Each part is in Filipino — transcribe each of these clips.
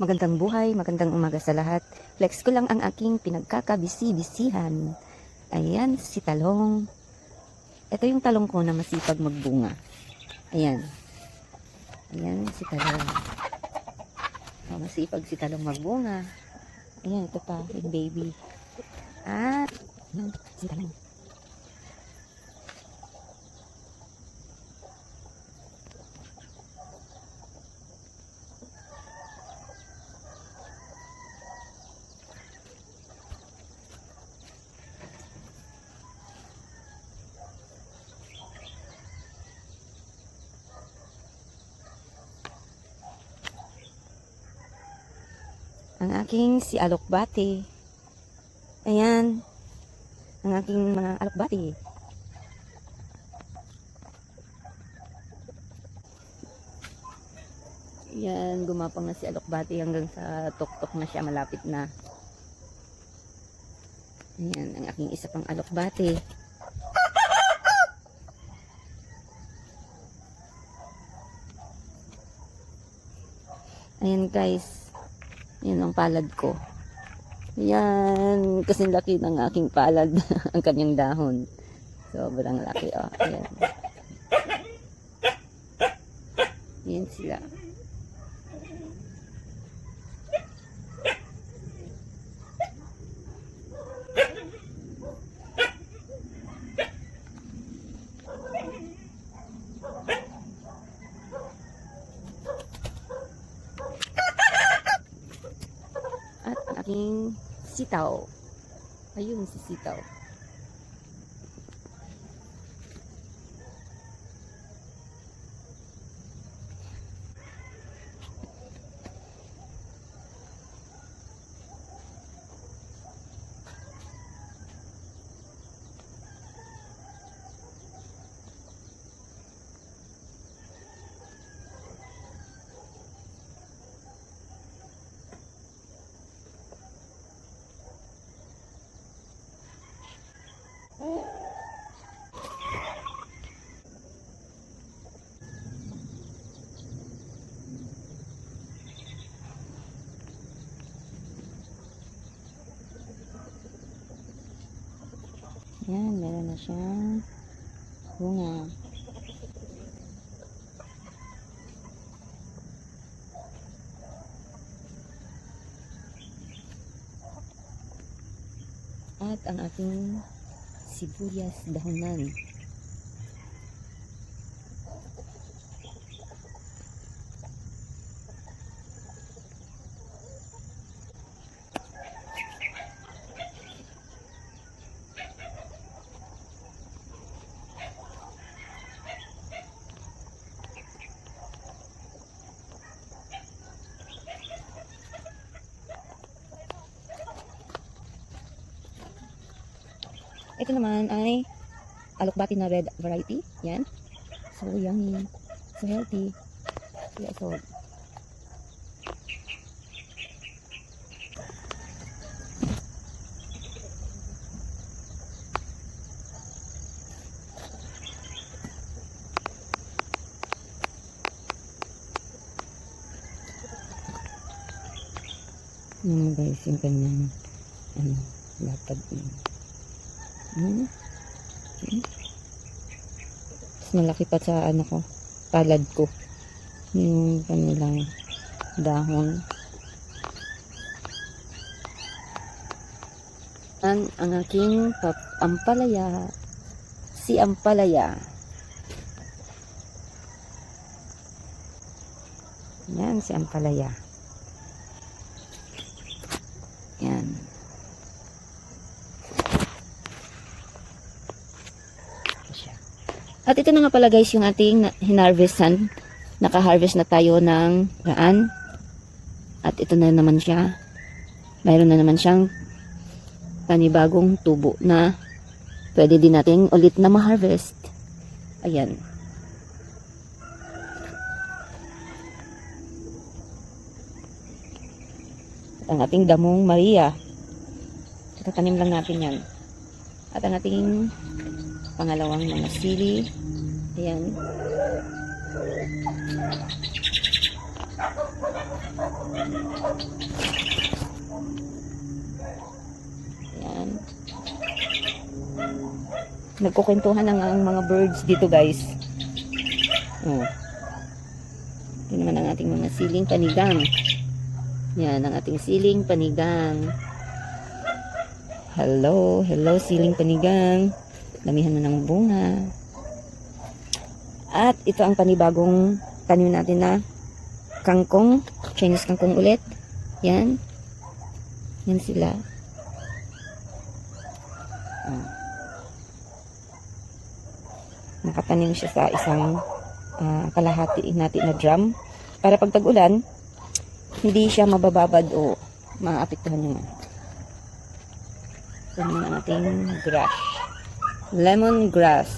Magandang buhay, magandang umaga sa lahat. Flex ko lang ang aking pinagkakabisi-bisihan. Ayan, si talong. Ito yung talong ko na masipag magbunga. Ayan. Ayan, si talong. Oh, masipag si talong magbunga. Ayan, ito pa, yung baby. At, ayan, si talong. Ang aking si alokbati. Ayan. Ang aking mga alokbati. Ayan, gumapang na si alokbati hanggang sa tuktok na siya, malapit na. Ayan, ang aking isa pang alokbati. Ayan guys. Yan ang palad ko. Yan. Kasing laki ng aking palad. Ang kanyang dahon. Sobrang laki. Oh. Ayan. Yan sila. At ang aking sitaw. Ayun si sitaw. Yan, meron na siyang bunga. At ang ating sibuyas dahonan. Ito naman ay alokbati na red variety. Yan. So yummy. So healthy. Yeah, so yung guys, yung kanyang lapad yun. Mas malaki pa sa ano ko, palad ko, yung kanilang dahon. Ang aking ampalaya, si ampalaya. Yan si ampalaya. Yan. At ito na nga pala guys yung ating hinarvestan. Naka-harvest na tayo ng raan. At ito na naman siya. Mayroon na naman siyang panibagong tubo na pwede din natin ulit na ma-harvest. Ayan. At ang ating damong Maria. Tatanim lang natin yan. At ang ating pangalawang mga sili. Ayan. Ayan. Nagkukwentuhan ang mga birds dito, guys. Oh. Ito naman ang ating mga siling panigang. Yan, ang ating siling panigang. Hello, hello siling panigang. Damihan mo ng bunga. At ito ang panibagong tanim natin na kangkong. Chinese kangkong ulit. Yan. Yan sila. Nakatanim siya sa isang kalahati natin na drum. Para pag tag-ulan, hindi siya mabababad o maapektuhan yung ito naman ang ating grass. Lemon grass.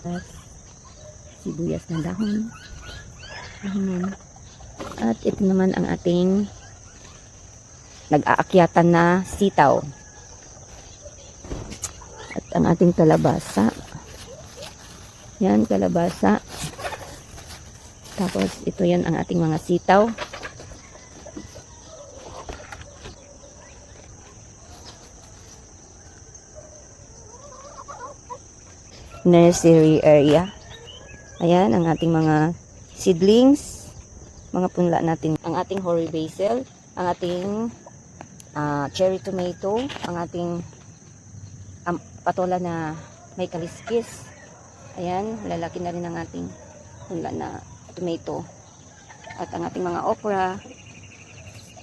At sibuyas na dahon. At ito naman ang ating nag-aakyatan na sitaw. At ang ating kalabasa. Yan, kalabasa. Tapos, ito yan ang ating mga sitaw. Nursery area. Ayan, ang ating mga seedlings. Mga punla natin. Ang ating hoary basil. Ang ating cherry tomato. Ang ating patola na may kaliskis. Ayan, lalaki na rin ang ating punla na tomato. At ang ating mga okra.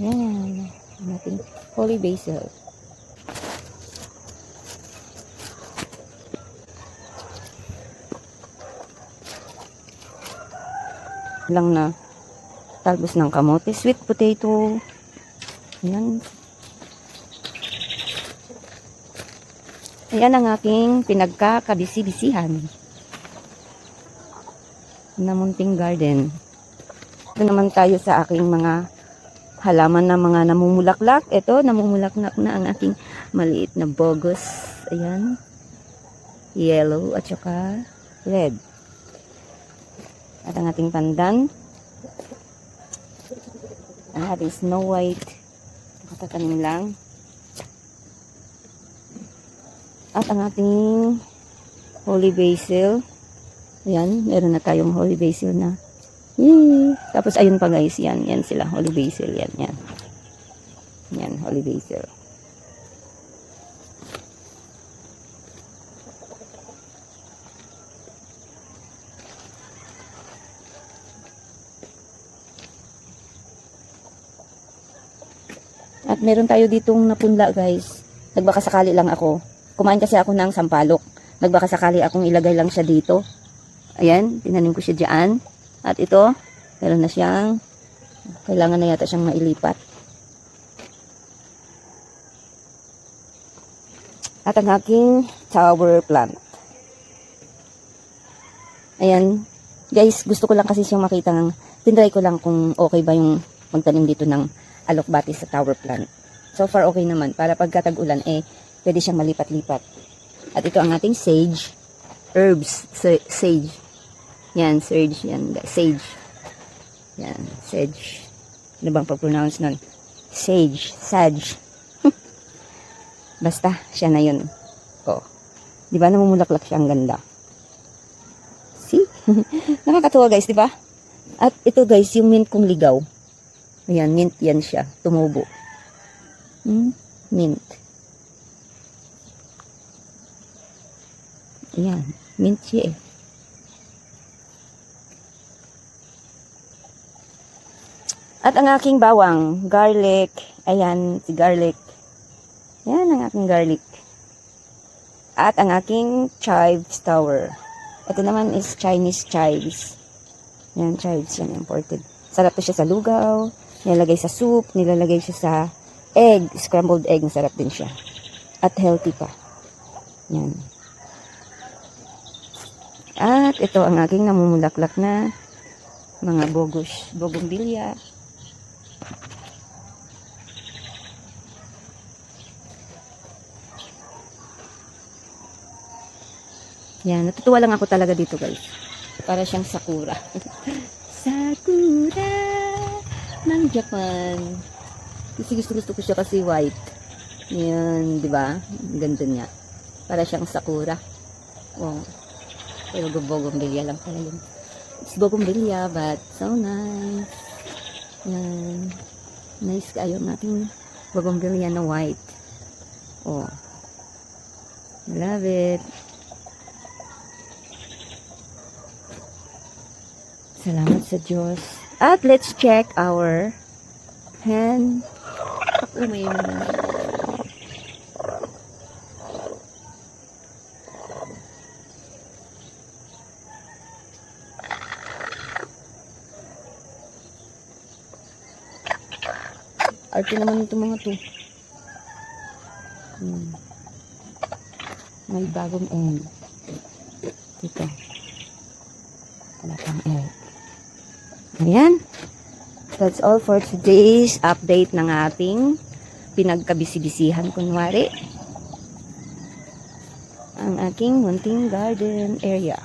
Ayan, ang ating holy basil. Lang na talbos ng kamote, sweet potato. Ayan. Ayan ang aking pinagkakabisi-bisihan na munting garden. Ito naman tayo sa aking mga halaman na mga namumulaklak. Ito, namumulaklak na ang aking maliit na bogus. Ayan. Yellow at saka red. At ang ating pandan. Ang ating snow white. Nakatanim lang. At ang ating holy basil. Ayan, meron na tayong holy basil na. Yee! Tapos ayun pa guys, yan. Yan sila, holy basil. Yan, yan. Yan, holy basil. At meron tayo ditong napunla guys. Nagbaka sakali lang ako. Kumain kasi ako ng sampalok. Nagbaka sakali akong ilagay lang siya dito. Ayan, tinanim ko siya dyan. At ito, meron na siyang, kailangan na yata siyang mailipat. At ang aking tower plant. Ayan, guys, gusto ko lang kasi siyang makita ng, tinry ko lang kung okay ba yung magtanim dito ng alokbati sa tower plant. So far okay naman. Para pagkatag-ulan, pwede siyang malipat-lipat. At ito ang ating sage. Herbs. Sage. Yan, sage. Yan, sage. Yan, sage. Ano bang pag-pronounce nun? Sage. Sage. Basta, siya na yun. Oh. Di ba namumulaklak siya, ang ganda. See? Nakakatuwa guys, di ba? At ito guys, yung mint kong ligaw. Ayan, mint yan siya. Tumubo. Mint. Ayan, mint siya eh. At ang aking bawang, garlic. Ayan, si garlic. Ayan ang aking garlic. At ang aking chives tower. Ito naman is Chinese chives. Ayan, chives yan, imported. Sarap to siya sa lugaw. Nilalagay sa soup, nilalagay siya sa egg, scrambled egg, masarap din siya. At healthy pa. Yan. At ito ang aking namumulaklak na mga bougainvillea. Yan, natutuwa lang ako talaga dito guys. Para siyang sakura. Sakura ng Japan. Kasi gusto ko siya kasi white. Yan, di ba? Ang ganda niya. Para siyang sakura. Oh. Pero bougainvillea lang pala yun. It's bougainvillea but so nice. Yan. Nice kayo natin bougainvillea na white. Oh. Love it. Salamat sa Diyos. At let's check our hand. Ako may na. Arte naman ito mga to. May bagong egg. Dito. Wala pang egg. Ayan. That's all for today's update ng ating pinagkabisi-bisihan kunwari. Ang aking munting garden area.